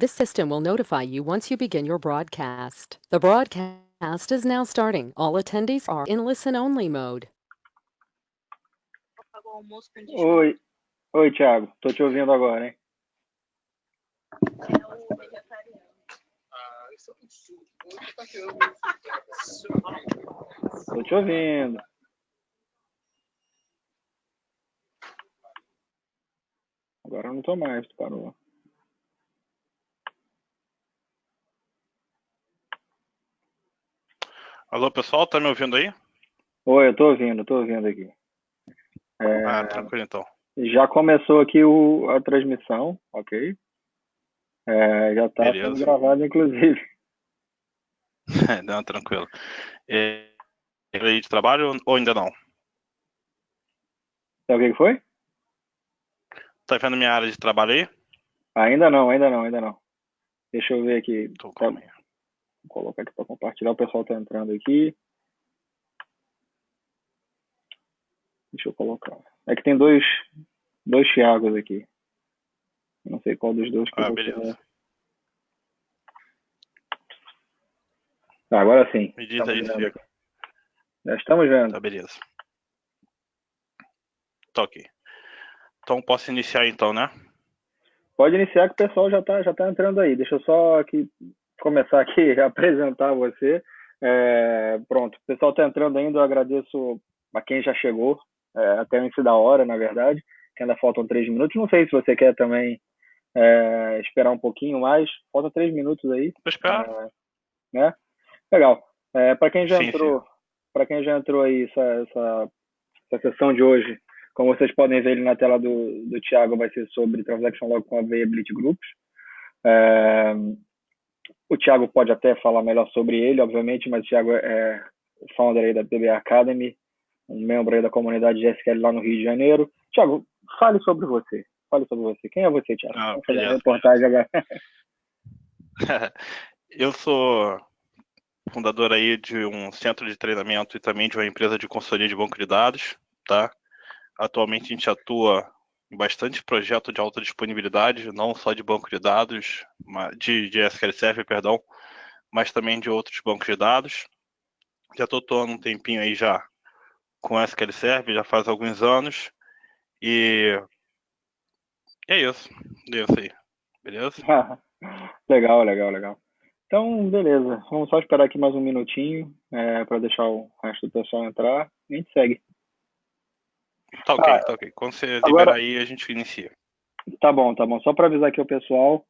This system will notify you once you begin your broadcast. The broadcast is now starting. All attendees are in listen-only mode. Oi, oi, Thiago. Tô te ouvindo agora, hein? Tô te ouvindo. Agora eu não tô mais, tu parou. Alô, pessoal, tá me ouvindo aí? Oi, eu tô ouvindo aqui. Tranquilo então. Já começou aqui a transmissão, ok? Já tá Beleza. sendo gravado, inclusive. Não, tranquilo. Aí de trabalho ou ainda não? Sabe o que foi? Tá vendo minha área de trabalho aí? Ainda não. Deixa eu ver aqui. Então, Tá, calma aí. vou colocar aqui pra compartilhar. O pessoal tá entrando aqui. Deixa eu colocar. É que tem dois Thiagos aqui. Não sei qual dos dois que você Beleza. é. Tá, agora sim. Me diz aí se... Já estamos vendo. Tá, beleza. Tá ok. Então posso iniciar então, né? Pode iniciar que o pessoal já tá entrando aí. Deixa eu só começar aqui a apresentar você. Pronto, o pessoal tá entrando ainda. Eu agradeço a quem já chegou, até antes da hora, na verdade, que ainda faltam 3 minutos. Não sei se você quer também esperar um pouquinho mais. Faltam 3 minutos aí. Vou esperar. Né? Legal. Para quem já Sim, entrou, para quem já entrou aí essa sessão de hoje, como vocês podem ver ali na tela do Thiago, vai ser sobre Transaction Log com Availability Groups. O Thiago pode até falar melhor sobre ele, obviamente, mas o Thiago é founder aí da PBA Academy, um membro aí da comunidade de SQL lá no Rio de Janeiro. Thiago, fale sobre você. Quem é você, Thiago? Vamos fazer uma reportagem agora. Eu sou fundador aí de um centro de treinamento e também de uma empresa de consultoria de banco de dados, tá? Atualmente a gente atua em bastante projeto de alta disponibilidade, não só de banco de dados, de SQL Server, perdão, mas também de outros bancos de dados. Já estou atuando um tempinho aí já com SQL Server, já faz alguns anos, e é isso aí, beleza? Legal. Então, beleza. Vamos só esperar aqui mais um minutinho para deixar o resto do pessoal entrar e a gente segue. Tá ok. Quando você liberar aí, a gente inicia. Tá bom. Só para avisar aqui o pessoal,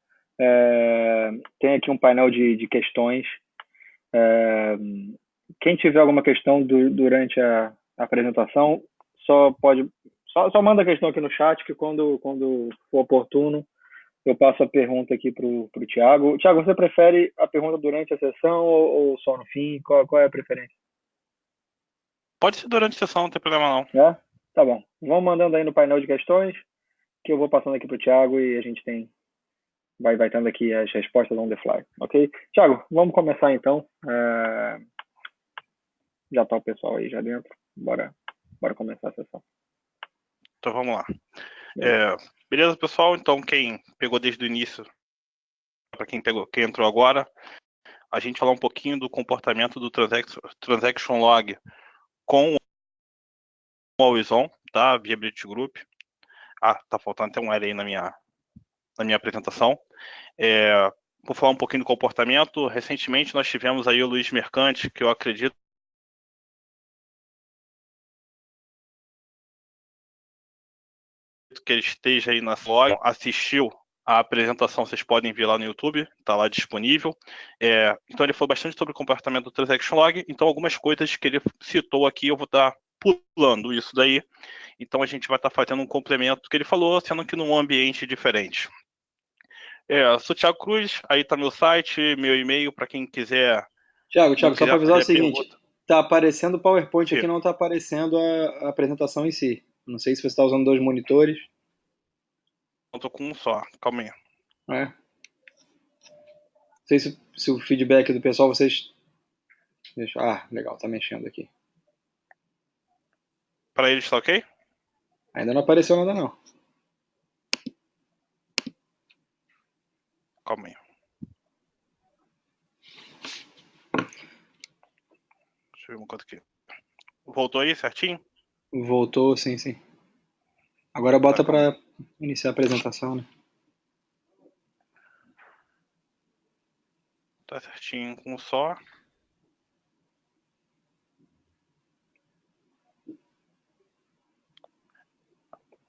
tem aqui um painel de questões. Quem tiver alguma questão durante a apresentação, só manda a questão aqui no chat, que quando for oportuno, eu passo a pergunta aqui pro Thiago. Thiago, você prefere a pergunta durante a sessão ou só no fim? Qual é a preferência? Pode ser durante a sessão, não tem problema não. Tá bom. Vão mandando aí no painel de questões, que eu vou passando aqui pro Thiago e a gente vai tendo aqui as respostas on the fly, ok? Thiago, vamos começar então. Já tá o pessoal aí já dentro. Bora começar a sessão. Então vamos lá. Beleza, pessoal? Então quem pegou desde o início, para quem entrou agora, a gente falar um pouquinho do comportamento do Transaction Log com o Always On, tá? Viability Group. Tá faltando até um L aí na minha apresentação. Vou falar um pouquinho do comportamento. Recentemente nós tivemos aí o Luiz Mercante, que eu acredito que ele esteja aí na log, assistiu a apresentação, vocês podem ver lá no YouTube, está lá disponível. Então ele falou bastante sobre o comportamento do Transaction Log, então algumas coisas que ele citou aqui eu vou estar pulando isso daí. Então a gente vai estar fazendo um complemento que ele falou, sendo que num ambiente diferente. Sou Thiago Cruz, aí está meu site, meu e-mail, para quem quiser... Thiago, só para avisar o seguinte, tá aparecendo o PowerPoint Sim. aqui, não tá aparecendo a apresentação em si. Não sei se você está usando 2 monitores. Eu tô com um só, calma aí. Não sei se o feedback do pessoal vocês... legal, tá mexendo aqui. Para eles tá ok? Ainda não apareceu nada não. Calma aí. Deixa eu ver uma coisa aqui. Voltou aí certinho? Voltou, sim, sim. Agora bota para iniciar a apresentação, né? Tá certinho com o só.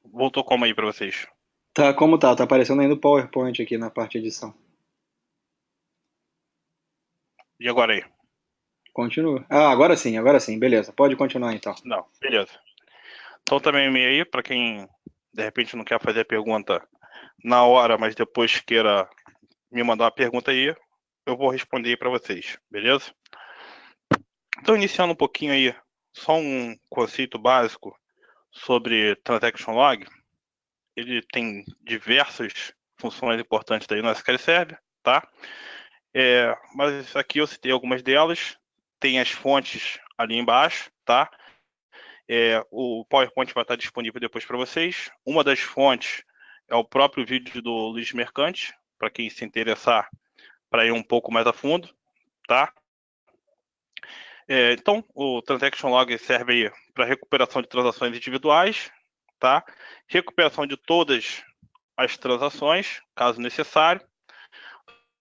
Voltou como aí para vocês? Tá, como tá? Tá aparecendo ainda o PowerPoint aqui na parte de edição. E agora aí? Continua. Ah, agora sim, beleza. Pode continuar então. Não, beleza. Então também o e-mail aí, para quem de repente não quer fazer a pergunta na hora, mas depois queira me mandar uma pergunta aí, eu vou responder para vocês, beleza? Então, iniciando um pouquinho aí, só um conceito básico sobre Transaction Log. Ele tem diversas funções importantes aí no SQL Server, tá? Mas aqui eu citei algumas delas. Tem as fontes ali embaixo, tá? O PowerPoint vai estar disponível depois para vocês. Uma das fontes é o próprio vídeo do Luiz Mercante, para quem se interessar para ir um pouco mais a fundo, tá? Então, o Transaction Log serve para recuperação de transações individuais, tá? Recuperação de todas as transações, caso necessário.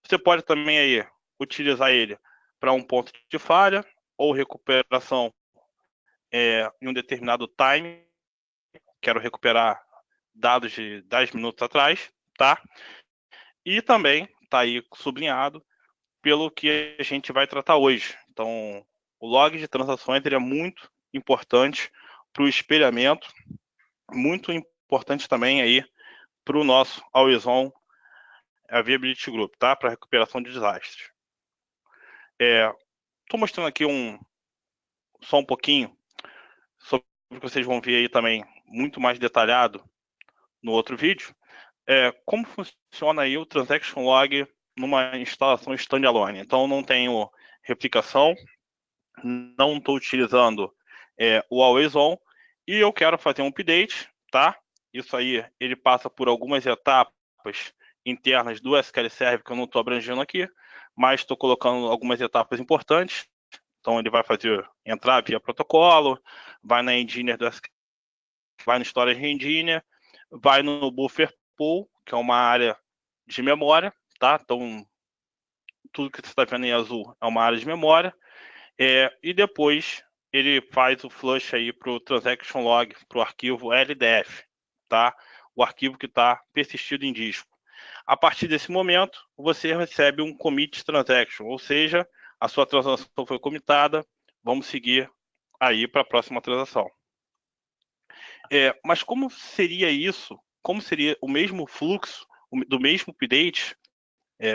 Você pode também aí utilizar ele para um ponto de falha ou recuperação em um determinado time. Quero recuperar dados de 10 minutos atrás, tá? E também está aí sublinhado pelo que a gente vai tratar hoje. Então, o log de transações ele é muito importante para o espelhamento, muito importante também aí para o nosso Always On Availability Group, tá? Para recuperação de desastres. Estou mostrando aqui só um pouquinho sobre o que vocês vão ver aí também muito mais detalhado no outro vídeo. Como funciona aí o Transaction Log numa instalação standalone. Então, não tenho replicação, não estou utilizando o Always On, e eu quero fazer um update, tá? Isso aí, ele passa por algumas etapas internas do SQL Server, que eu não estou abrangendo aqui, mas estou colocando algumas etapas importantes. Então, ele vai entrar via protocolo, vai na Engineer do SQL, vai no Storage Engineer, vai no Buffer Pool, que é uma área de memória, tá? Então, tudo que você está vendo em azul é uma área de memória. E depois ele faz o flush aí para o Transaction Log, para o arquivo LDF, tá? O arquivo que está persistido em disco. A partir desse momento, você recebe um commit transaction, ou seja, a sua transação foi commitada, vamos seguir aí para a próxima transação. Mas como seria isso? Como seria o mesmo fluxo do mesmo update?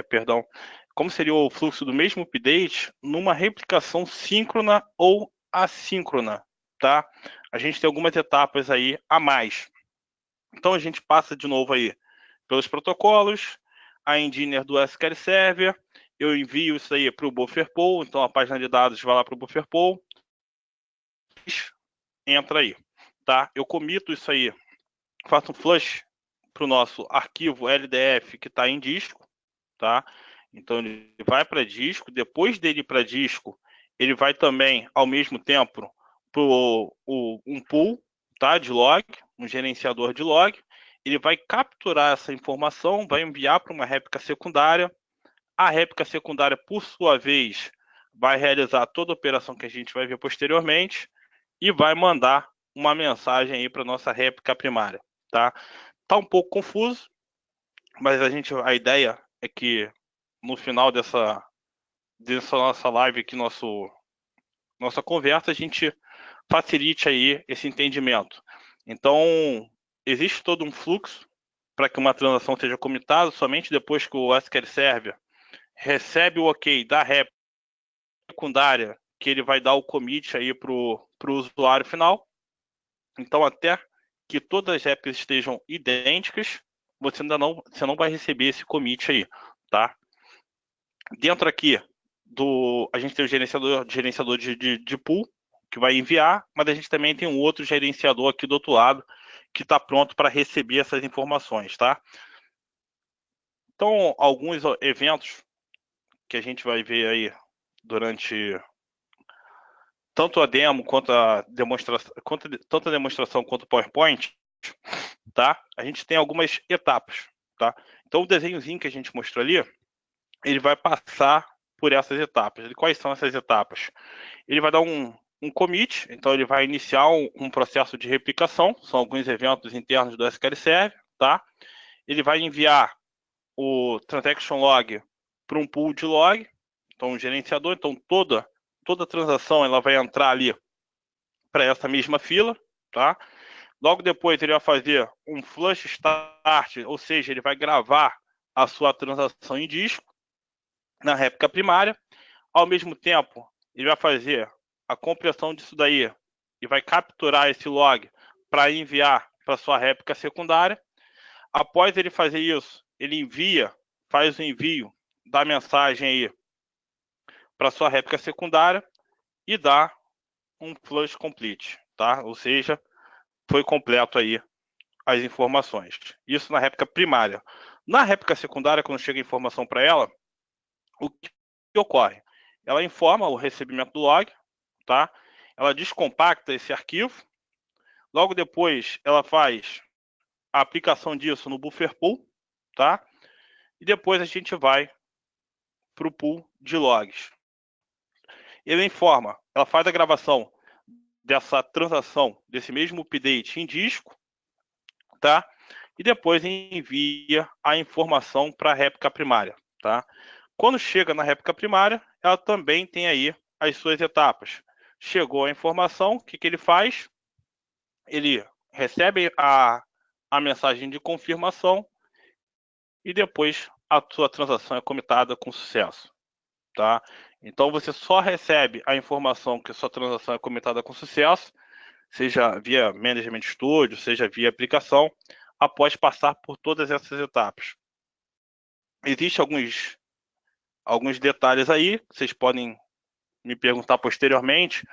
Perdão. Como seria o fluxo do mesmo update numa replicação síncrona ou assíncrona, tá? A gente tem algumas etapas aí a mais. Então a gente passa de novo aí pelos protocolos, a engineer do SQL Server, eu envio isso aí para o Buffer Pool, então a página de dados vai lá para o Buffer Pool, entra aí, tá? Eu comito isso aí, faço um flush para o nosso arquivo LDF que está em disco, tá? Então ele vai para disco, depois dele ir para disco, ele vai também, ao mesmo tempo, para um pool, tá? De log, um gerenciador de log. Ele vai capturar essa informação, vai enviar para uma réplica secundária. A réplica secundária, por sua vez, vai realizar toda a operação que a gente vai ver posteriormente e vai mandar uma mensagem aí para nossa réplica primária, tá? Tá um pouco confuso, mas a ideia é que no final dessa nossa live aqui, nossa conversa, a gente facilite aí esse entendimento. Então, existe todo um fluxo para que uma transação seja commitada, somente depois que o SQL Server recebe o ok da réplica secundária, que ele vai dar o commit aí para o usuário final. Então, até que todas as réplicas estejam idênticas, você não vai receber esse commit aí, tá? Dentro aqui a gente tem o gerenciador de pool, que vai enviar, mas a gente também tem um outro gerenciador aqui do outro lado, que está pronto para receber essas informações, tá? Então, alguns eventos que a gente vai ver aí durante tanto a demo quanto a demonstração, tanto a demonstração quanto o PowerPoint, tá? A gente tem algumas etapas, tá? Então, o desenhozinho que a gente mostrou ali, ele vai passar por essas etapas. E quais são essas etapas? Ele vai dar um commit, então ele vai iniciar um processo de replicação, são alguns eventos internos do SQL Server, tá? Ele vai enviar o transaction log para um pool de log, então um gerenciador, então toda transação ela vai entrar ali para essa mesma fila, tá? Logo depois ele vai fazer um flush start, ou seja, ele vai gravar a sua transação em disco na réplica primária. Ao mesmo tempo, ele vai fazer a compressão disso daí e vai capturar esse log para enviar para sua réplica secundária. Após ele fazer isso, ele faz o envio da mensagem aí para sua réplica secundária e dá um flush complete, tá? Ou seja, foi completo aí as informações. Isso na réplica primária. Na réplica secundária, quando chega a informação para ela, o que ocorre? Ela informa o recebimento do log, tá? Ela descompacta esse arquivo. Logo depois, ela faz a aplicação disso no buffer pool, tá? E depois a gente vai para o pool de logs. Ele informa, ela faz a gravação dessa transação, desse mesmo update em disco, tá? E depois envia a informação para a réplica primária, tá? Quando chega na réplica primária, ela também tem aí as suas etapas. Chegou a informação, o que ele faz? Ele recebe a mensagem de confirmação e depois a sua transação é comitada com sucesso, tá? Então você só recebe a informação que a sua transação é comitada com sucesso, seja via Management Studio, seja via aplicação, após passar por todas essas etapas. Existem alguns detalhes aí, vocês podem me perguntar posteriormente.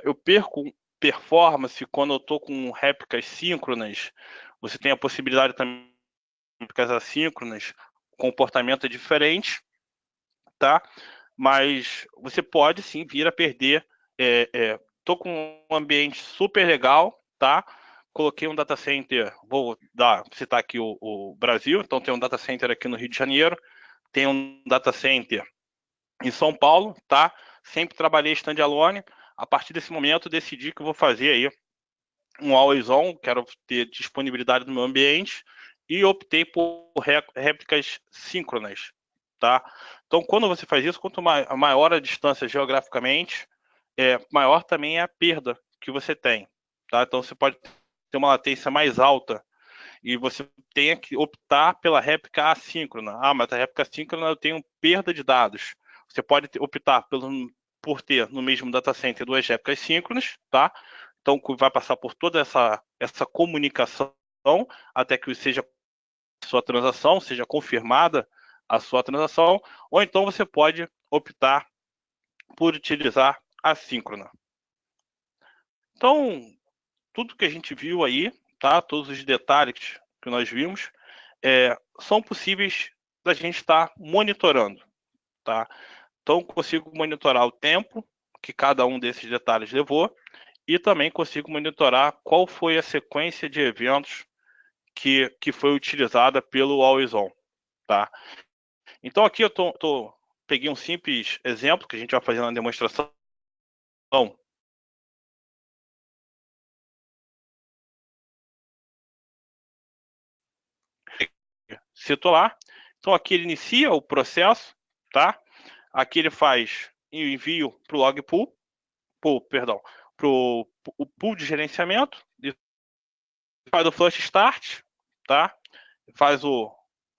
Eu perco performance quando eu estou com réplicas síncronas. Você tem a possibilidade também de réplicas assíncronas, comportamento é diferente, tá? Mas você pode sim vir a perder. Tô com um ambiente super legal, tá? Coloquei um data center, citar aqui o Brasil, então tem um data center aqui no Rio de Janeiro, tem um data center em São Paulo, tá? Sempre trabalhei standalone. A partir desse momento, decidi que eu vou fazer aí um always on, quero ter disponibilidade no meu ambiente e optei por réplicas síncronas, tá? Então, quando você faz isso, quanto maior a distância geograficamente, maior também é a perda que você tem, tá? Então, você pode ter uma latência mais alta e você tem que optar pela réplica assíncrona. Ah, mas a réplica assíncrona eu tenho perda de dados. Você pode optar por ter no mesmo data center duas réplicas síncronas, tá? Então vai passar por toda essa comunicação até que seja sua transação, seja confirmada a sua transação, ou então você pode optar por utilizar a síncrona. Então, tudo que a gente viu aí, tá? Todos os detalhes que nós vimos, são possíveis da gente estar monitorando, tá? Então, consigo monitorar o tempo que cada um desses detalhes levou e também consigo monitorar qual foi a sequência de eventos que foi utilizada pelo Always On, tá? Então, aqui eu peguei um simples exemplo que a gente vai fazer na demonstração. Cito lá. Então, aqui ele inicia o processo, tá? Aqui ele faz envio para o log pool, para o pool de gerenciamento, faz o flush start, tá?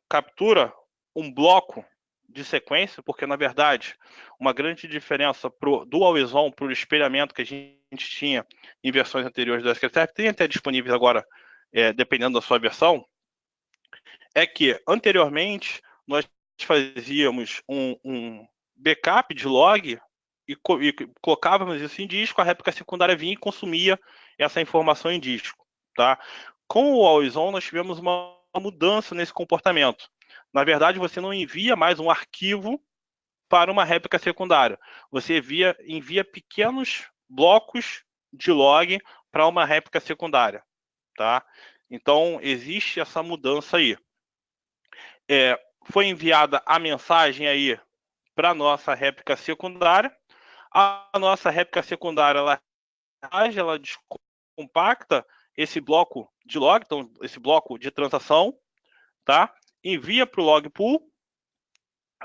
Captura um bloco de sequência, porque na verdade uma grande diferença do Always On para o espelhamento que a gente tinha em versões anteriores do SQL Server, tem até disponíveis agora, dependendo da sua versão, é que anteriormente nós fazíamos um backup de log e colocávamos isso em disco, a réplica secundária vinha e consumia essa informação em disco, tá? Com o Always On nós tivemos uma mudança nesse comportamento. Na verdade, você não envia mais um arquivo para uma réplica secundária. Você envia pequenos blocos de log para uma réplica secundária, tá? Então, existe essa mudança aí. Foi enviada a mensagem aí para a nossa réplica secundária. A nossa réplica secundária, ela descompacta esse bloco de log, então esse bloco de transação, tá? Envia para o log pool,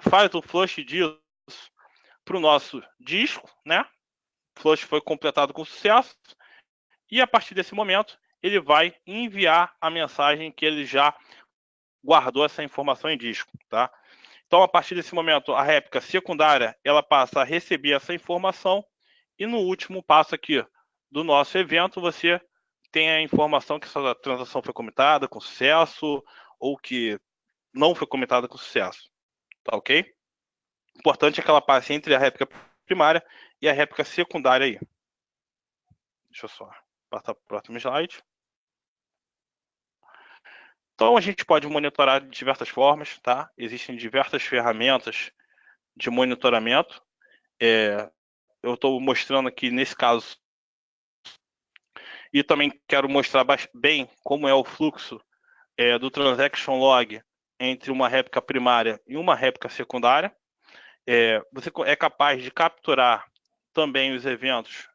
faz o flush disso para o nosso disco, né? O flush foi completado com sucesso, e a partir desse momento ele vai enviar a mensagem que ele já guardou essa informação em disco, tá? Então, a partir desse momento, a réplica secundária ela passa a receber essa informação, e no último passo aqui do nosso evento, você tem a informação que essa transação foi comitada com sucesso ou que não foi comitada com sucesso, tá ok? O importante é que ela passe entre a réplica primária e a réplica secundária aí. Deixa eu só passar para o próximo slide. Então, a gente pode monitorar de diversas formas, tá? Existem diversas ferramentas de monitoramento. Eu estou mostrando aqui, nesse caso, e também quero mostrar bem como é o fluxo do transaction log entre uma réplica primária e uma réplica secundária. Você é capaz de capturar também os eventos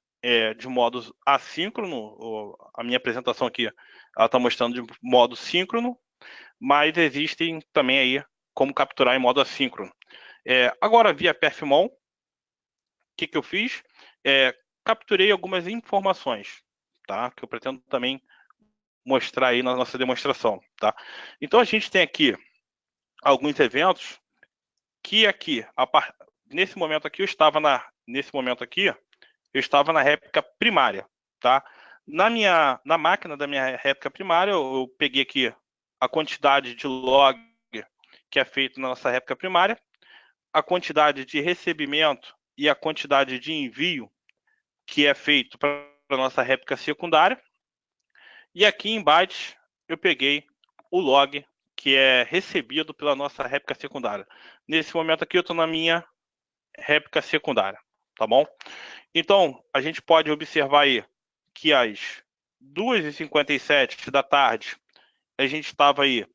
de modo assíncrono. A minha apresentação aqui está mostrando de modo síncrono, mas existem também aí como capturar em modo assíncrono. Agora, via perfmon, o que eu fiz? Capturei algumas informações, tá? Que eu pretendo também mostrar aí na nossa demonstração, tá? Então, a gente tem aqui alguns eventos que aqui, nesse momento aqui, eu estava na réplica primária, tá? Na máquina da minha réplica primária, eu peguei aqui a quantidade de log que é feito na nossa réplica primária, a quantidade de recebimento e a quantidade de envio que é feito para a nossa réplica secundária. E aqui em bytes, eu peguei o log que é recebido pela nossa réplica secundária. Nesse momento aqui, eu estou na minha réplica secundária, tá bom? Então, a gente pode observar aí que às 2h57 da tarde, a gente estava aí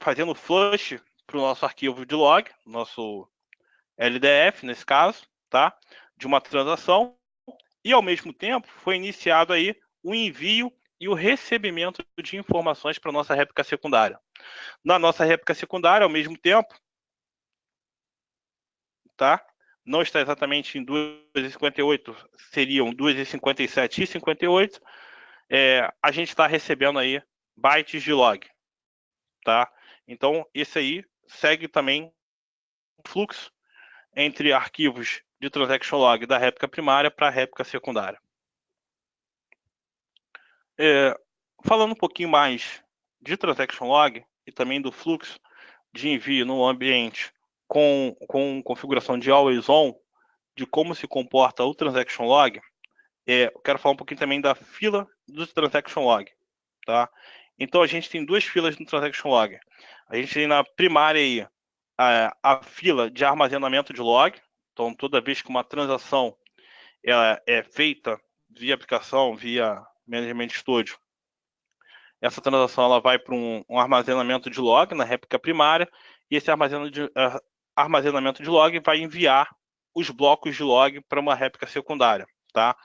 fazendo flush para o nosso arquivo de log, nosso LDF, nesse caso, tá? De uma transação, e ao mesmo tempo foi iniciado aí o envio e o recebimento de informações para a nossa réplica secundária. Na nossa réplica secundária, ao mesmo tempo, tá? Não está exatamente em 2h58, seriam 2h57 e 58. A gente está recebendo aí bytes de log, tá? Então, esse aí segue também o fluxo entre arquivos de transaction log da réplica primária para a réplica secundária. Falando um pouquinho mais de transaction log e também do fluxo de envio no ambiente com configuração de always on, de como se comporta o transaction log, eu quero falar um pouquinho também da fila do transaction log, tá? Então, a gente tem duas filas no transaction log. A gente tem na primária aí a fila de armazenamento de log. Então, toda vez que uma transação é feita via aplicação, via Management Studio, essa transação ela vai para um armazenamento de log na réplica primária, e esse armazenamento de log vai enviar os blocos de log para uma réplica secundária, tá?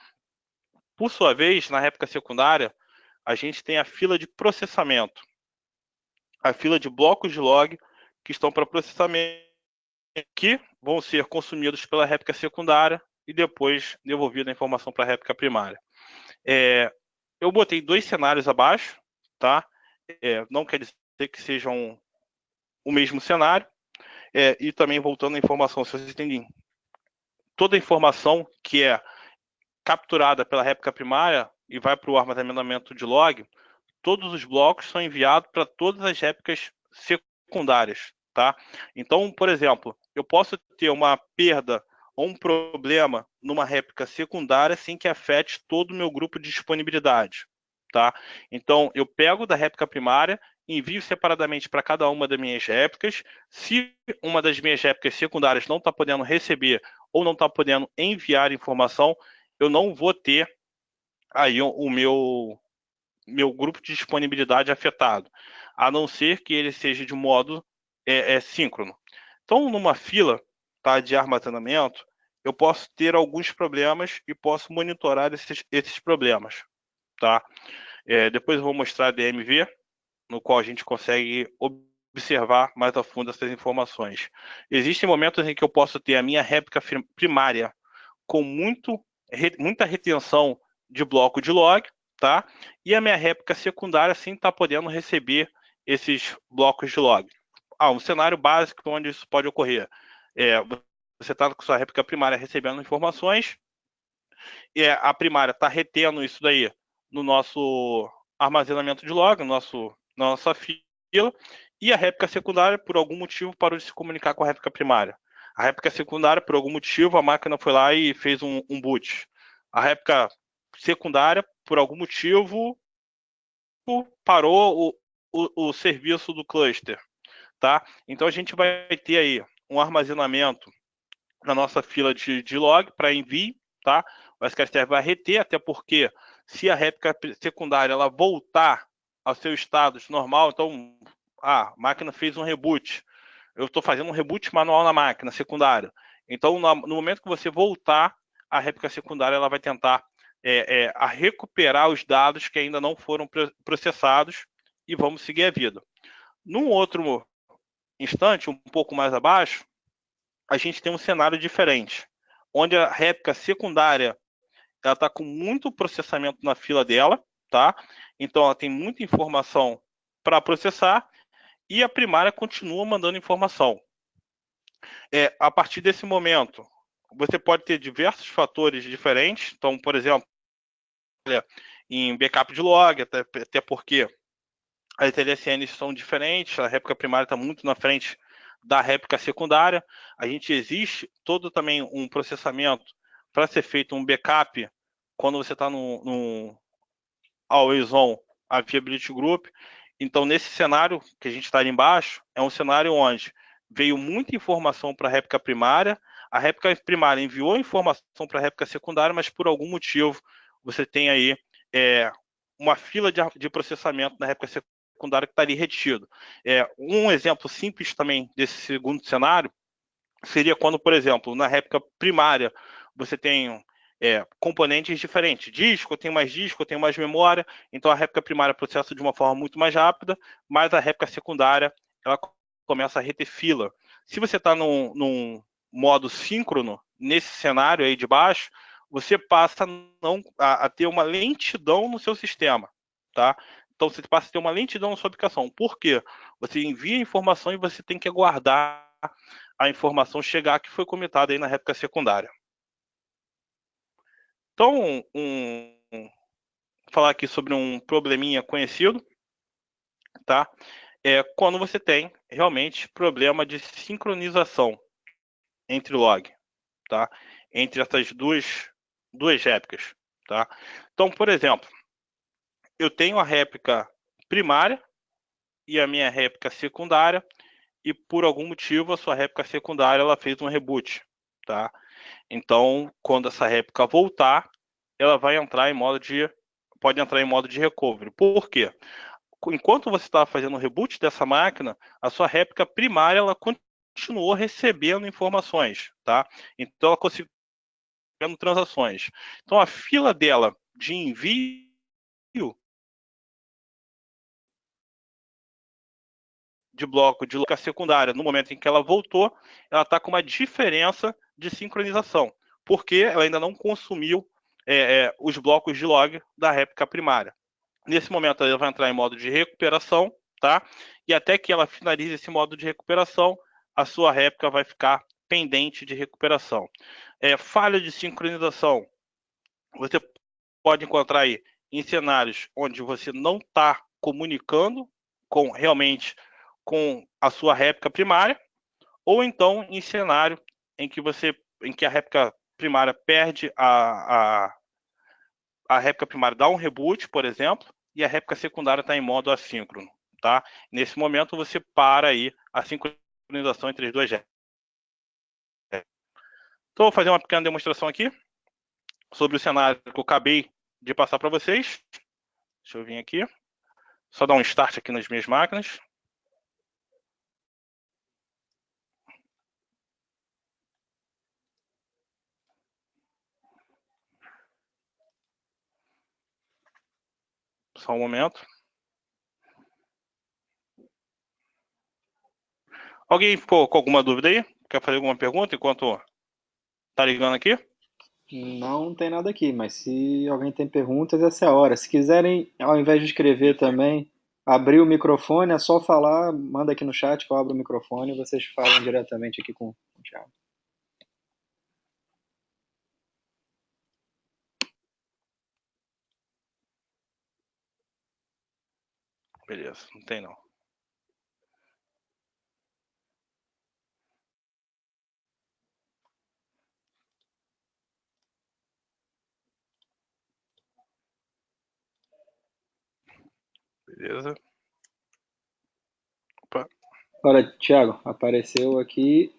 Por sua vez, na réplica secundária, a gente tem a fila de processamento, a fila de blocos de log que estão para processamento, que vão ser consumidos pela réplica secundária e depois devolvida a informação para a réplica primária. Eu botei dois cenários abaixo, tá? Não quer dizer que sejam o mesmo cenário. E também voltando à informação, se vocês entendem, toda a informação que é capturada pela réplica primária e vai para o armazenamento de log, todos os blocos são enviados para todas as réplicas secundárias, tá? Então, por exemplo, eu posso ter uma perda ou um problema numa réplica secundária sem que afete todo o meu grupo de disponibilidade, tá? Então, eu pego da réplica primária envio separadamente para cada uma das minhas réplicas. Se uma das minhas réplicas secundárias não está podendo receber ou não está podendo enviar informação, eu não vou ter aí o meu grupo de disponibilidade afetado, a não ser que ele seja de modo síncrono. Então, numa fila, tá, de armazenamento, eu posso ter alguns problemas e posso monitorar esses problemas. Tá? Depois eu vou mostrar a DMV, no qual a gente consegue observar mais a fundo essas informações. Existem momentos em que eu posso ter a minha réplica primária com muita retenção de bloco de log, tá? E a minha réplica secundária sim está podendo receber esses blocos de log. Um cenário básico onde isso pode ocorrer. Você está com sua réplica primária recebendo informações, e a primária está retendo isso daí no nosso armazenamento de log, na nossa fila, e a réplica secundária, por algum motivo, parou de se comunicar com a réplica primária. A réplica secundária, por algum motivo, a máquina foi lá e fez um boot. A réplica secundária, por algum motivo, parou o serviço do cluster. Tá? Então a gente vai ter aí um armazenamento na nossa fila de log para envio. Tá? O SQL vai reter, até porque se a réplica secundária ela voltar ao seu estado normal, então a máquina fez um reboot, eu estou fazendo um reboot manual na máquina secundária. Então, no momento que você voltar, a réplica secundária ela vai tentar a recuperar os dados que ainda não foram processados e vamos seguir a vida. Num outro instante, um pouco mais abaixo, a gente tem um cenário diferente, onde a réplica secundária ela está com muito processamento na fila dela, tá? Então, ela tem muita informação para processar e a primária continua mandando informação. A partir desse momento, você pode ter diversos fatores diferentes. Então, por exemplo, em backup de log, até porque as LSNs são diferentes, a réplica primária está muito na frente da réplica secundária. A gente existe todo também um processamento para ser feito um backup quando você está no Always On Availability Group. Então, nesse cenário que a gente está ali embaixo, é um cenário onde veio muita informação para a réplica primária, a réplica primária enviou informação para a réplica secundária, mas por algum motivo você tem aí uma fila de processamento na réplica secundária que está ali retido. Um exemplo simples também desse segundo cenário seria quando, por exemplo, na réplica primária você tem componentes diferentes. Disco, tem mais memória, então a réplica primária processa de uma forma muito mais rápida, mas a réplica secundária ela começa a reter fila. Se você está num modo síncrono, nesse cenário aí de baixo, você passa a ter uma lentidão no seu sistema, tá? Então você passa a ter uma lentidão na sua aplicação. Por quê? Você envia a informação e você tem que aguardar a informação chegar que foi comitada aí na réplica secundária. Então, falar aqui sobre um probleminha conhecido, tá? Quando você tem realmente problema de sincronização entre log, tá? Entre essas duas réplicas, tá? Então, por exemplo, eu tenho a réplica primária e a minha réplica secundária e por algum motivo a sua réplica secundária ela fez um reboot, tá? Então, quando essa réplica voltar, ela vai entrar pode entrar em modo de recovery. Por quê? Enquanto você está fazendo o reboot dessa máquina, a sua réplica primária ela continuou recebendo informações, tá? Então ela conseguiu transações. Então a fila dela de envio de bloco de loca secundária, no momento em que ela voltou, ela está com uma diferença de sincronização, porque ela ainda não consumiu os blocos de log da réplica primária. Nesse momento, ela vai entrar em modo de recuperação, tá? E até que ela finalize esse modo de recuperação, a sua réplica vai ficar pendente de recuperação. Falha de sincronização, você pode encontrar aí em cenários onde você não está comunicando realmente com a sua réplica primária, ou então em cenário em que a réplica primária perde a réplica primária dá um reboot, por exemplo, e a réplica secundária está em modo assíncrono, tá? Nesse momento, você para aí a sincronização entre as duas réplicas. Então, vou fazer uma pequena demonstração aqui sobre o cenário que eu acabei de passar para vocês. Deixa eu vir aqui. Só dar um start aqui nas minhas máquinas. Só um momento. Alguém ficou com alguma dúvida aí? Quer fazer alguma pergunta enquanto tá ligando aqui? Não tem nada aqui, mas se alguém tem perguntas, essa é a hora. Se quiserem, ao invés de escrever também, abrir o microfone, é só falar, manda aqui no chat que eu abro o microfone e vocês falam diretamente aqui com o Thiago. Beleza, não tem não. Beleza. Opa. Olha, Thiago, apareceu aqui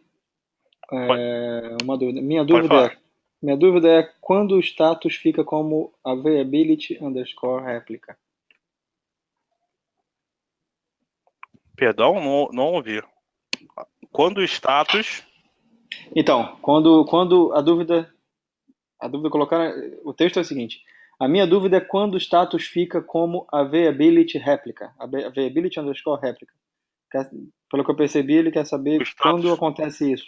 Pode, uma dúvida. pode falar. Minha dúvida é quando o status fica como availability underscore réplica. Perdão, não ouvi. Quando o status... Então, quando a dúvida colocar, o texto é o seguinte: a minha dúvida é quando o status fica como availability réplica, availability underscore réplica. Pelo que eu percebi, ele quer saber O status... quando acontece isso.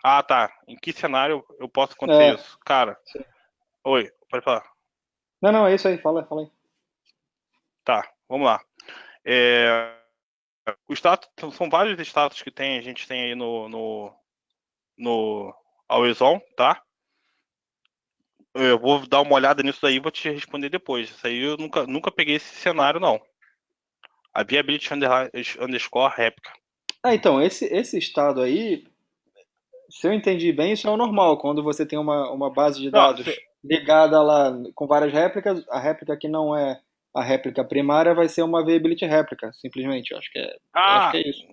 Ah, tá. Em que cenário eu posso acontecer isso? Cara, Sim. oi, pode falar. Não, é isso aí, fala aí. Tá, vamos lá. O status, são vários status que a gente tem aí no Always On, tá? Eu vou dar uma olhada nisso daí e vou te responder depois. Isso aí eu nunca peguei esse cenário, não. A viability underscore réplica. Então, esse estado aí, se eu entendi bem, isso é o normal, quando você tem uma base de Não, dados ligada lá com várias réplicas, a réplica que não é a réplica primária vai ser uma availability réplica, simplesmente. Eu acho que é isso.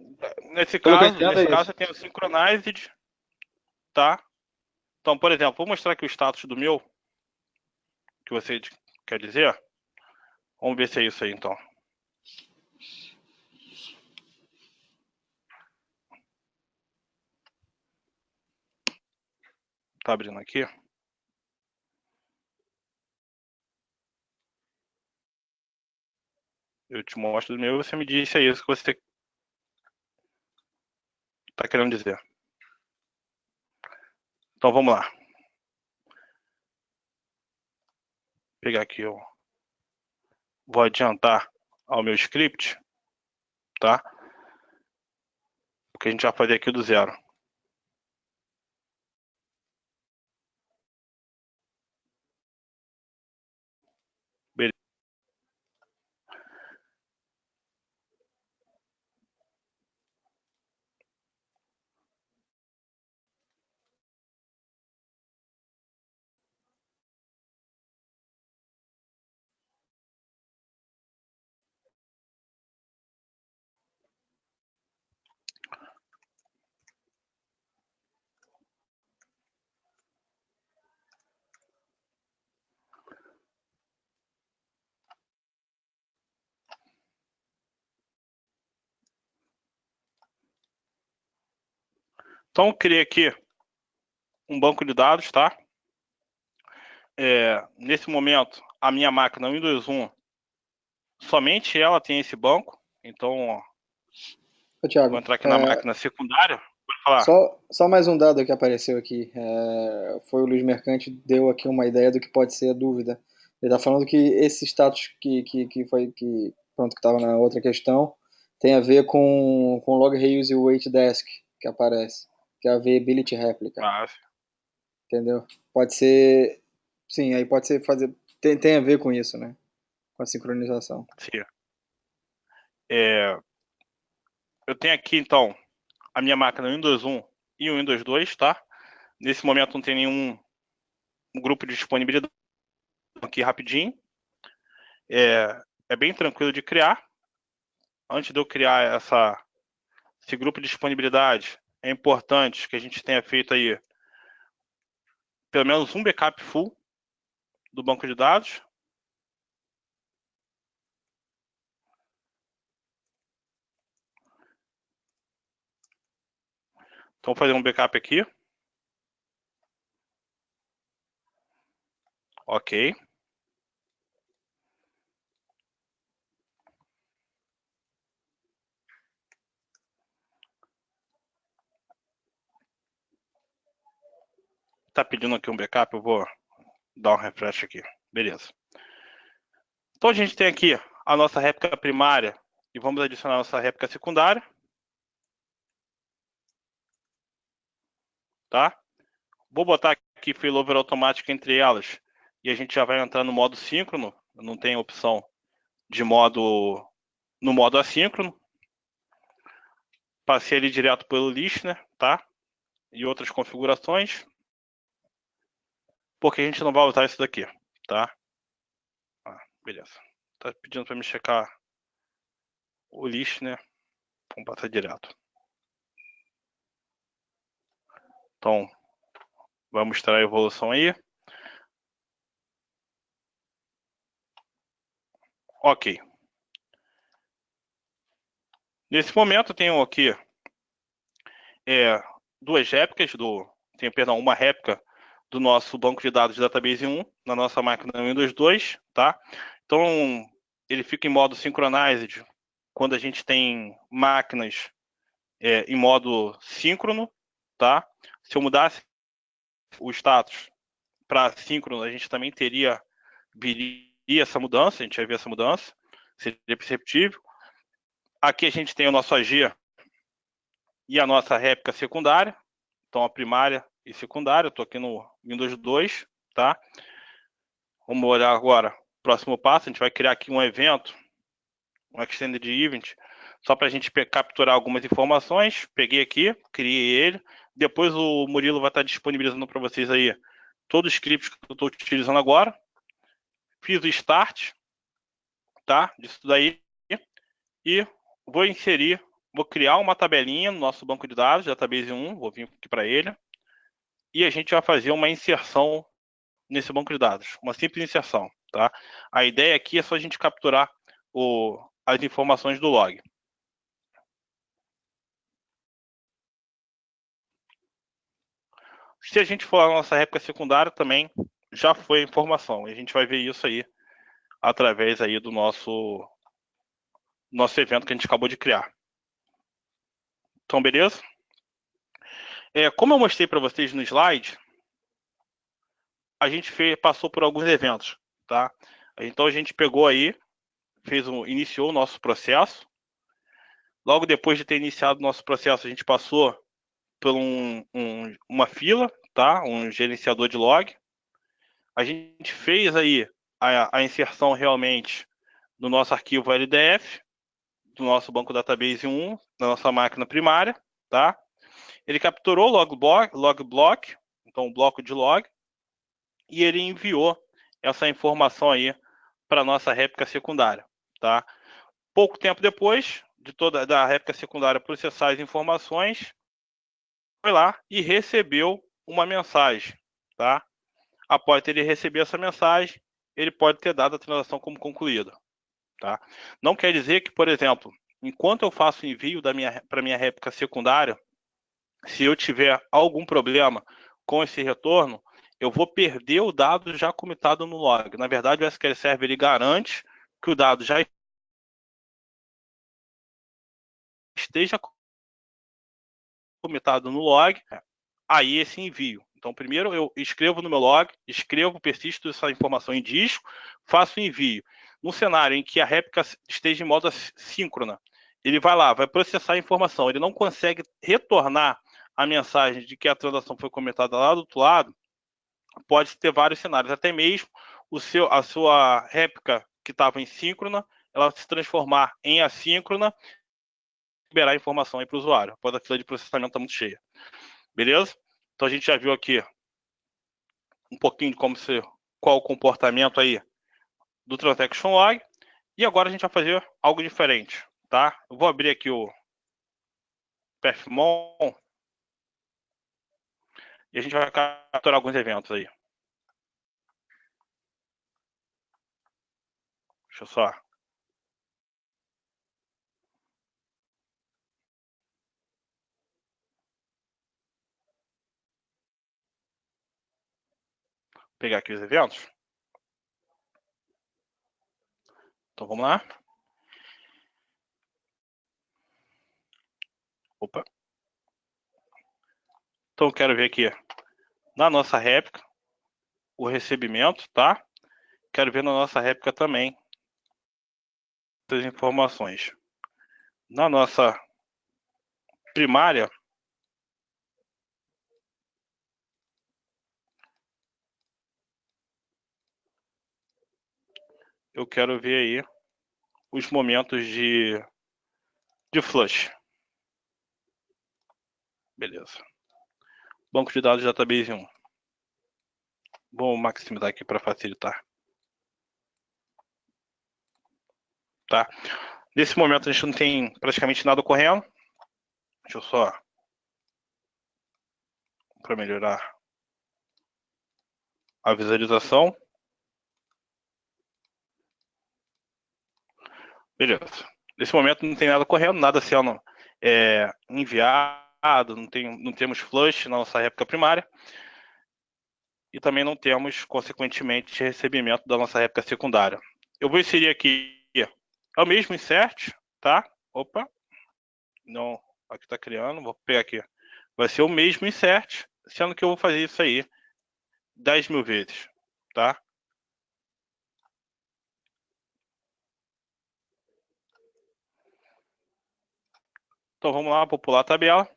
nesse Pelo que eu caso, entendo, é isso. eu tenho o synchronized, tá? Então, por exemplo, vou mostrar aqui o status do meu, que você quer dizer. Vamos ver se é isso aí, então. Tá abrindo aqui. Eu te mostro o meu e você me diz se é isso que você tá querendo dizer. Então, vamos lá. Vou pegar aqui, vou adiantar ao meu script, tá? Porque a gente vai fazer aqui do zero. Beleza. Então, eu criei aqui um banco de dados, tá? Nesse momento, a minha máquina Windows 1, somente ela tem esse banco. Então, Ô, Thiago, vou entrar aqui na máquina secundária. Pode falar. só mais um dado que apareceu aqui. Foi o Luiz Mercante deu aqui uma ideia do que pode ser a dúvida. Ele está falando que esse status pronto, que estava na outra questão tem a ver com log reuse e wait desk que aparece, que é a availability réplica, Ah, entendeu? Pode ser, sim, aí pode ser tem a ver com isso, né? Com a sincronização. sim. Eu tenho aqui, então, a minha máquina Windows 1 e o Windows 2, tá? Nesse momento não tem nenhum grupo de disponibilidade aqui rapidinho. É bem tranquilo de criar, antes de eu criar esse grupo de disponibilidade, é importante que a gente tenha feito aí pelo menos um backup full do banco de dados. Então, vou fazer um backup aqui. Ok. Tá pedindo aqui um backup, eu vou dar um refresh aqui. Beleza. Então, a gente tem aqui a nossa réplica primária e vamos adicionar a nossa réplica secundária. Tá? Vou botar aqui failover automático entre elas e a gente já vai entrar no modo síncrono. Não tem opção de no modo assíncrono. Passei ele direto pelo listener, tá? E outras configurações. Porque a gente não vai usar isso daqui, tá? Beleza. Tá pedindo para me checar o listener. Vamos passar direto. Então, vai mostrar a evolução aí. Ok. Nesse momento, eu tenho aqui duas réplicas perdão, uma réplica do nosso banco de dados de Database 1 na nossa máquina Windows 2, tá? Então, ele fica em modo synchronized quando a gente tem máquinas em modo síncrono, tá? Se eu mudasse o status para síncrono, a gente também viria essa mudança, a gente vai ver essa mudança, seria perceptível. Aqui a gente tem o nosso AG e a nossa réplica secundária, então a primária e secundária. Eu estou aqui no Windows 2, tá? Vamos olhar agora o próximo passo. A gente vai criar aqui um evento, um Extended Event, só para a gente capturar algumas informações. Peguei aqui, criei ele. Depois o Murilo vai estar disponibilizando para vocês aí todos os scripts que eu estou utilizando agora. Fiz o start, tá? Disso daí. E vou criar uma tabelinha no nosso banco de dados, Database 1, vou vir aqui para ele. E a gente vai fazer uma inserção nesse banco de dados, uma simples inserção, tá? A ideia aqui é só a gente capturar as informações do log. Se a gente for a nossa réplica secundária, também já foi a informação. A gente vai ver isso aí através aí do nosso evento que a gente acabou de criar. Então, beleza? Como eu mostrei para vocês no slide, a gente passou por alguns eventos, tá? Então, a gente pegou aí, iniciou o nosso processo. Logo depois de ter iniciado o nosso processo, a gente passou por uma fila, tá? Um gerenciador de log. A gente fez aí a inserção realmente no nosso arquivo LDF, do nosso banco database 1, na nossa máquina primária, tá? Ele capturou o log block, então o bloco de log, e ele enviou essa informação aí para a nossa réplica secundária, tá? Pouco tempo depois da réplica secundária processar as informações, foi lá e recebeu uma mensagem, tá? Após ele receber essa mensagem, ele pode ter dado a transação como concluída, tá? Não quer dizer que, por exemplo, enquanto eu faço o envio para minha réplica secundária, se eu tiver algum problema com esse retorno, eu vou perder o dado já comitado no log. Na verdade, o SQL Server ele garante que o dado já esteja comitado no log, aí esse envio. Então, primeiro eu escrevo no meu log, persisto essa informação em disco, faço o envio. No cenário em que a réplica esteja em modo síncrona, ele vai lá, vai processar a informação, ele não consegue retornar a mensagem de que a transação foi comentada lá do outro lado, pode ter vários cenários, até mesmo a sua réplica que estava em síncrona, ela se transformar em assíncrona, liberar a informação aí para o usuário, após a fila de processamento está muito cheia. Beleza? Então a gente já viu aqui um pouquinho de qual o comportamento aí do Transaction Log, e agora a gente vai fazer algo diferente, tá? Eu vou abrir aqui o Perfmon e a gente vai capturar alguns eventos aí. Deixa eu só. Pegar aqui os eventos. Então vamos lá. Opa. Então eu quero ver aqui na nossa réplica o recebimento, tá? Quero ver na nossa réplica também as informações. Na nossa primária, eu quero ver aí os momentos de flush. Beleza. Banco de dados database 1. Vou maximizar aqui para facilitar. Tá? Nesse momento a gente não tem praticamente nada ocorrendo. Deixa eu só para melhorar a visualização. Beleza. Nesse momento não tem nada ocorrendo, nada sendo enviado, não temos flush na nossa réplica primária. E também não temos, consequentemente, recebimento da nossa réplica secundária. Eu vou inserir aqui é o mesmo insert, tá? Opa, não, aqui está criando, vou pegar aqui. Vai ser o mesmo insert, sendo que eu vou fazer isso aí 10.000 vezes, tá? Então vamos lá, popular a tabela.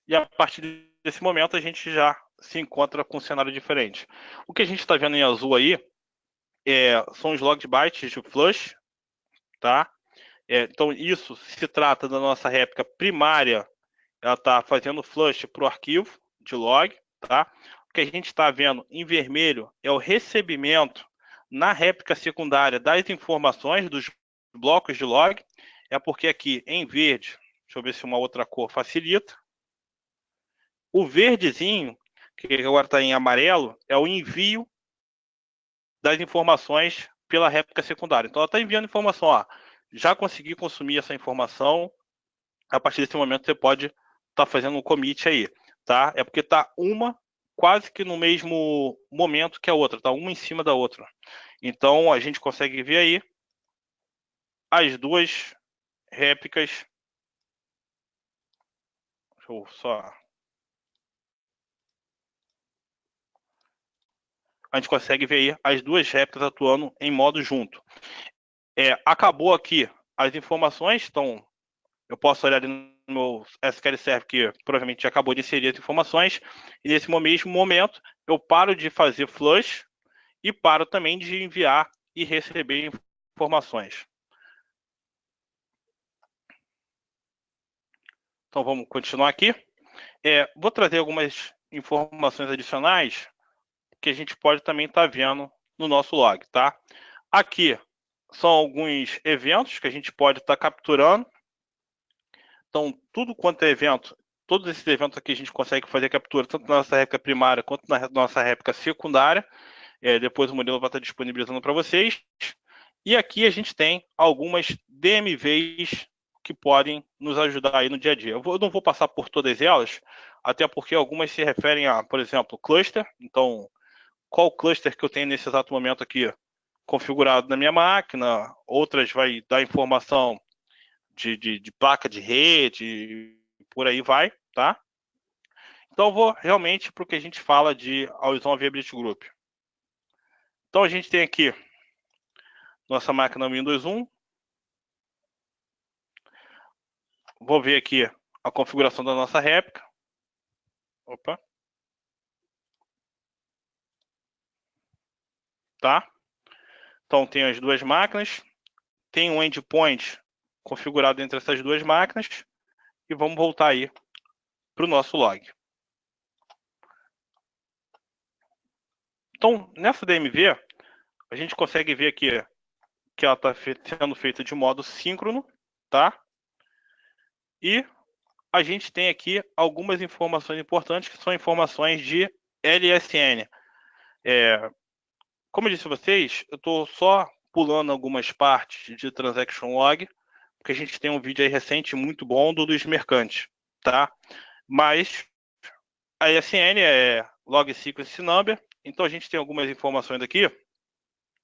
E a partir desse momento a gente já se encontra com um cenário diferente. O que a gente está vendo em azul aí são os log bytes de flush, tá? Então isso se trata da nossa réplica primária, ela está fazendo flush para o arquivo de log, tá? O que a gente está vendo em vermelho é o recebimento na réplica secundária das informações dos blocos de log, porque aqui em verde, deixa eu ver se uma outra cor facilita, o verdezinho, que agora está em amarelo, é o envio das informações pela réplica secundária. Então ela está enviando informação, ó, já consegui consumir essa informação, a partir desse momento você pode estar fazendo um commit aí, tá? É porque está uma quase que no mesmo momento que a outra, tá? Uma em cima da outra. Então a gente consegue ver aí as duas réplicas. Deixa eu só... A gente consegue ver aí as duas réplicas atuando em modo junto. Acabou aqui as informações, então eu posso olhar ali no meu SQL Server, que provavelmente já acabou de inserir as informações, e nesse mesmo momento eu paro de fazer flush e paro também de enviar e receber informações. Então vamos continuar aqui. Vou trazer algumas informações adicionais que a gente pode também estar vendo no nosso log, tá? Aqui são alguns eventos que a gente pode estar capturando. Então, tudo quanto é evento, todos esses eventos aqui a gente consegue fazer captura, tanto na nossa réplica primária quanto na nossa réplica secundária. Depois o modelo vai estar disponibilizando para vocês. E aqui a gente tem algumas DMVs que podem nos ajudar aí no dia a dia. Eu não vou passar por todas elas, até porque algumas se referem a, por exemplo, cluster. Então, qual cluster que eu tenho nesse exato momento aqui configurado na minha máquina, outras vai dar informação de placa de rede, por aí vai, tá? Então eu vou realmente para o que a gente fala de Always-on Availability Group. Então a gente tem aqui nossa máquina Windows 1. Vou ver aqui a configuração da nossa réplica. Opa. Tá? Então tem as duas máquinas. Tem um endpoint configurado entre essas duas máquinas. E vamos voltar aí para o nosso log. Então, nessa DMV, a gente consegue ver aqui que ela está sendo feita de modo síncrono, tá? E a gente tem aqui algumas informações importantes, que são informações de LSN. Como eu disse a vocês, eu estou só pulando algumas partes de Transaction Log, porque a gente tem um vídeo aí recente muito bom do Luiz Mercante, tá? Mas a LSN é Log Sequence Number, então a gente tem algumas informações aqui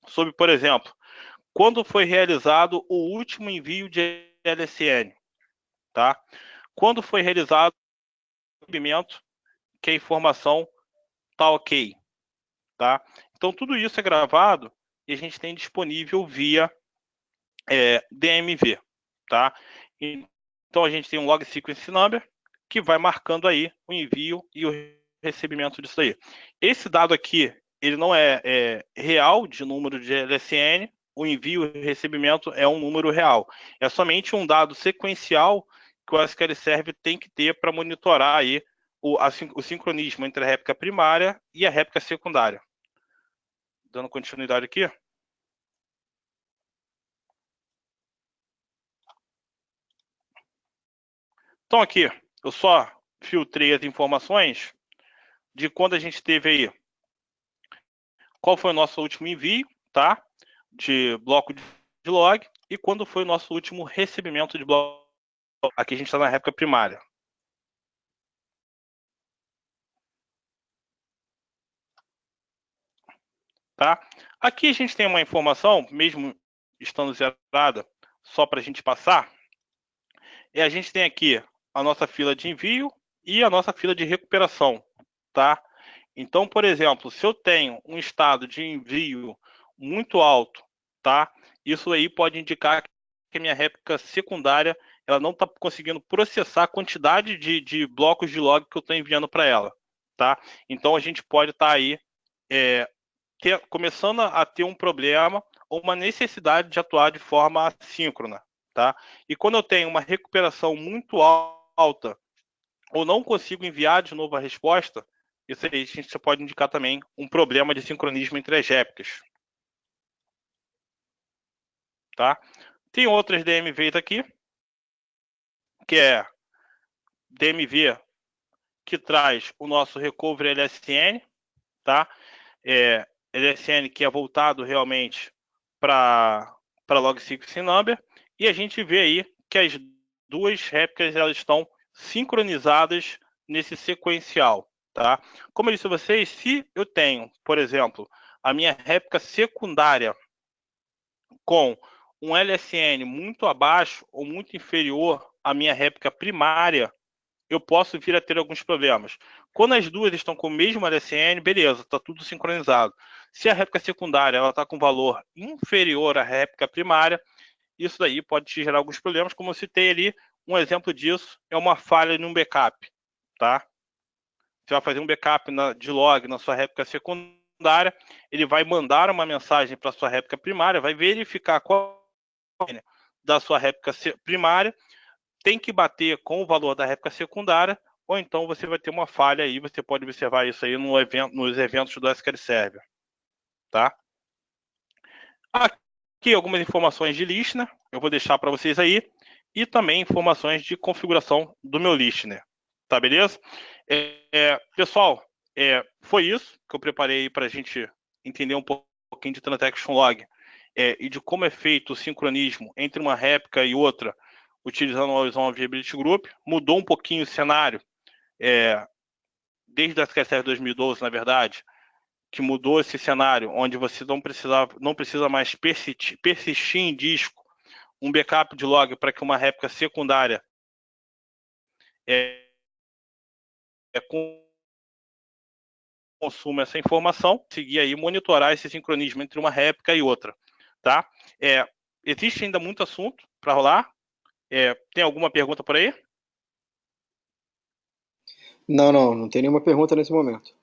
sobre, por exemplo, quando foi realizado o último envio de LSN, tá? Quando foi realizado o recebimento, que a informação tá ok, tá? Então tudo isso é gravado e a gente tem disponível via DMV, tá? Então a gente tem um log sequence number que vai marcando aí o envio e o recebimento disso aí. Esse dado aqui, ele não é real de número de LSN, o envio e o recebimento é um número real. É somente um dado sequencial que o SQL Server tem que ter para monitorar aí o sincronismo entre a réplica primária e a réplica secundária. Dando continuidade aqui. Então aqui, eu só filtrei as informações de quando a gente teve aí, qual foi o nosso último envio, tá? De bloco de log, e quando foi o nosso último recebimento de bloco. Aqui a gente está na réplica primária. Tá? Aqui a gente tem uma informação, mesmo estando zerada, só para a gente passar. E a gente tem aqui a nossa fila de envio e a nossa fila de recuperação, tá? Então, por exemplo, se eu tenho um estado de envio muito alto, tá? Isso aí pode indicar que a minha réplica secundária ela não está conseguindo processar a quantidade de blocos de log que eu estou enviando para ela, tá? Então a gente pode estar aí começando a ter um problema ou uma necessidade de atuar de forma assíncrona, tá? E quando eu tenho uma recuperação muito alta ou não consigo enviar de novo a resposta, isso aí a gente pode indicar também um problema de sincronismo entre as réplicas. Tá? Tem outras DMVs aqui, que é DMV que traz o nosso Recovery LSN, tá? LSN que é voltado realmente para Log Sequence Number, e a gente vê aí que as duas réplicas elas estão sincronizadas nesse sequencial, tá? Como eu disse a vocês, se eu tenho, por exemplo, a minha réplica secundária com um LSN muito abaixo ou muito inferior à minha réplica primária, eu posso vir a ter alguns problemas. Quando as duas estão com o mesmo LSN, beleza, está tudo sincronizado. Se a réplica secundária está com valor inferior à réplica primária, isso daí pode te gerar alguns problemas, como eu citei ali, um exemplo disso é uma falha em um backup, tá? Você vai fazer um backup de log na sua réplica secundária, ele vai mandar uma mensagem para a sua réplica primária, vai verificar qual da sua réplica primária, tem que bater com o valor da réplica secundária, ou então você vai ter uma falha aí, você pode observar isso aí nos eventos do SQL Server, tá? Aqui algumas informações de listener, eu vou deixar para vocês aí, e também informações de configuração do meu listener, tá beleza? Pessoal, foi isso que eu preparei para a gente entender um pouquinho de Transaction Log e de como é feito o sincronismo entre uma réplica e outra, utilizando o Horizon Viability Group. Mudou um pouquinho o cenário, desde a SQL Server 2012, na verdade, que mudou esse cenário, onde você não precisa mais persistir em disco um backup de log para que uma réplica secundária consuma essa informação, conseguir aí monitorar esse sincronismo entre uma réplica e outra, tá? Existe ainda muito assunto para rolar. Tem alguma pergunta por aí? Não tem nenhuma pergunta nesse momento.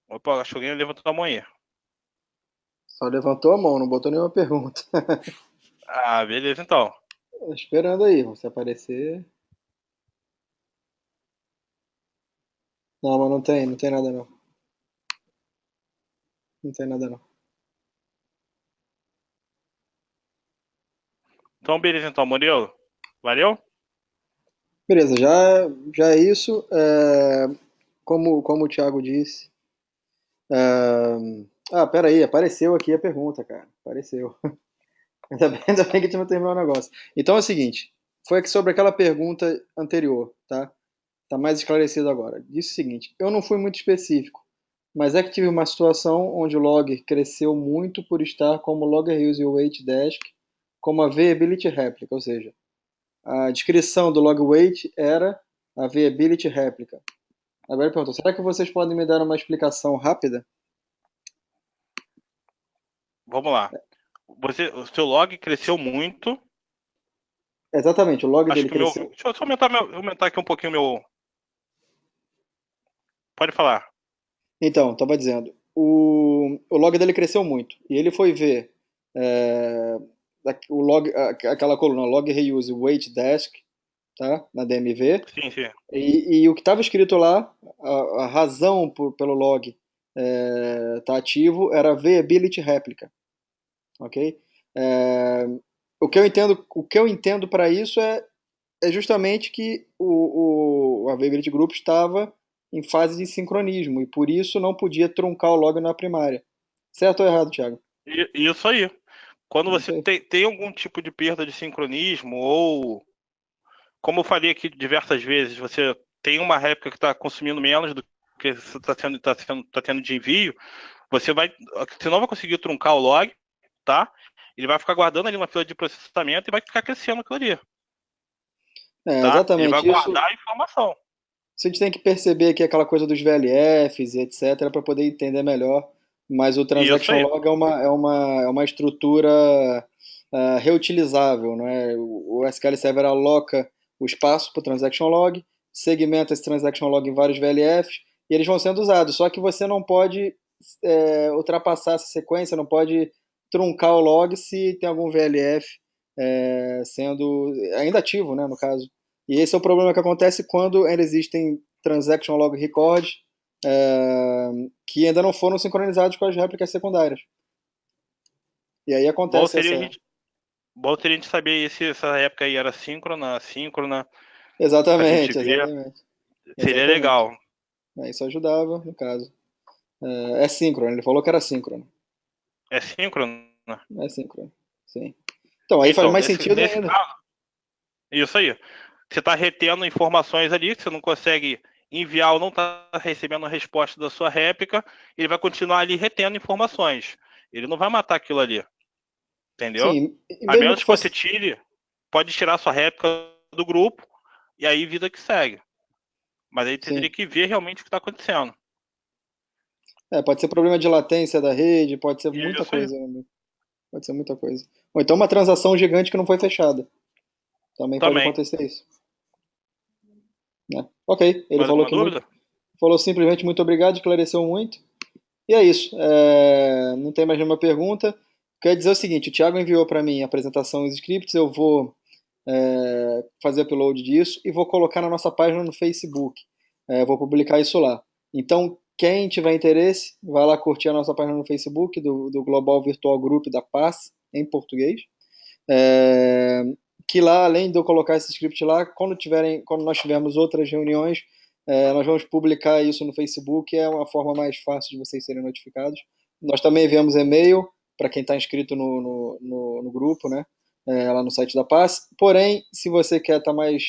Opa, acho que alguém levantou a mão aí. Só levantou a mão, não botou nenhuma pergunta. Ah, beleza então. Esperando aí, você aparecer. Não, mas não tem nada não. Não tem nada não. Então, beleza, então, Murilo. Valeu? Beleza, já é isso. Como o Thiago disse. Pera aí, apareceu aqui a pergunta, cara. Apareceu. Ainda bem que a gente não terminou o negócio. Então é o seguinte, foi aqui sobre aquela pergunta anterior, tá? Tá mais esclarecido agora. Disse o seguinte, eu não fui muito específico, mas é que tive uma situação onde o log cresceu muito por estar como logger use weight desk como a viability réplica, ou seja, a descrição do log weight era a viability réplica. Agora eu pergunto, será que vocês podem me dar uma explicação rápida? Vamos lá. O seu log cresceu muito. Exatamente, o log Acho dele que o meu. cresceu. Deixa eu só aumentar aqui um pouquinho o meu. Pode falar. Então, estava dizendo, o log dele cresceu muito. E ele foi ver é, aquela coluna log reuse weight desk, tá? Na DMV. Sim, sim. E o que estava escrito lá, a razão pelo log tá ativo era viability replica, ok? É, o que eu entendo para isso é justamente que a Availability Group estava em fase de sincronismo e por isso não podia truncar o log na primária. Certo ou errado, Thiago? Isso aí. Quando Isso você aí. tem algum tipo de perda de sincronismo, ou, como eu falei aqui diversas vezes, você tem uma réplica que está consumindo menos do que você tá tendo de envio, você não vai conseguir truncar o log, tá? Ele vai ficar guardando ali uma fila de processamento e vai ficar crescendo aquilo ali, tá? Ele vai Exatamente. Isso, guardar a informação. isso a gente tem que perceber que é aquela coisa dos VLFs e etc. para poder entender melhor. Mas o Isso Transaction aí. Log é uma estrutura reutilizável, não é? O SQL Server aloca o espaço para o Transaction Log, segmenta esse Transaction Log em vários VLFs e eles vão sendo usados. Só que você não pode ultrapassar essa sequência, não pode truncar o log se tem algum VLF sendo ainda ativo, né, no caso. E esse é o problema que acontece quando ainda existem transaction log records que ainda não foram sincronizados com as réplicas secundárias. E aí Bom acontece seria a essa. gente, bom seria a gente saber se essa época aí era síncrona, assíncrona, pra gente Exatamente, ver. exatamente. Seria Exatamente. legal. Isso ajudava, no caso. É síncrono, ele falou que era síncrono. É síncrona? É síncrono, sim. Então, aí faz Então, mais nesse, sentido nesse ainda. caso, isso aí. Você está retendo informações ali que você não consegue enviar ou não está recebendo a resposta da sua réplica, ele vai continuar ali retendo informações. Ele não vai matar aquilo ali, entendeu? Sim, e A mesmo menos que que você fosse. tire, pode tirar sua réplica do grupo e aí vida que segue. Mas aí você teria Sim. que ver realmente o que está acontecendo. Pode ser problema de latência da rede, pode ser muita Isso aí. coisa, né? Pode ser muita coisa. Ou então uma transação gigante que não foi fechada. Também pode Também. acontecer isso, né? Ok, ele Mais falou alguma que muito, dúvida? falou simplesmente muito obrigado, esclareceu muito. E é isso. Não tem mais nenhuma pergunta. Quer dizer o seguinte, o Thiago enviou para mim a apresentação e os scripts, eu vou fazer upload disso e vou colocar na nossa página no Facebook. Vou publicar isso lá. Então, quem tiver interesse, vai lá curtir a nossa página no Facebook do Global Virtual Group da Paz, em português. É, que lá, além de eu colocar esse script lá, quando nós tivermos outras reuniões, nós vamos publicar isso no Facebook, é uma forma mais fácil de vocês serem notificados. Nós também enviamos e-mail para quem está inscrito no grupo, né? Lá no site da Paz. Porém, se você quer estar mais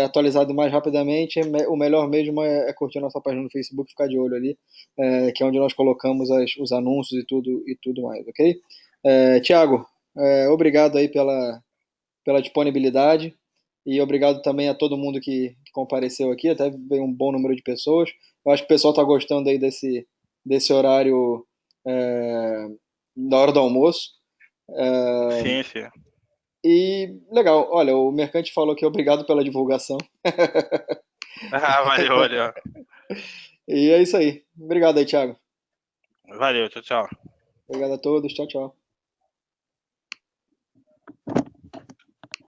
atualizado mais rapidamente, o melhor mesmo é curtir a nossa página no Facebook, ficar de olho ali, que é onde nós colocamos os anúncios e tudo mais, ok? Tiago, obrigado aí pela disponibilidade e obrigado também a todo mundo que compareceu aqui, até veio um bom número de pessoas. Eu acho que o pessoal está gostando aí desse horário da hora do almoço. Sim, sim. E legal, olha, o Mercante falou que obrigado pela divulgação. Ah, valeu, valeu. E é isso aí. Obrigado aí, Thiago. Valeu, tchau, tchau. Obrigado a todos. Tchau, tchau.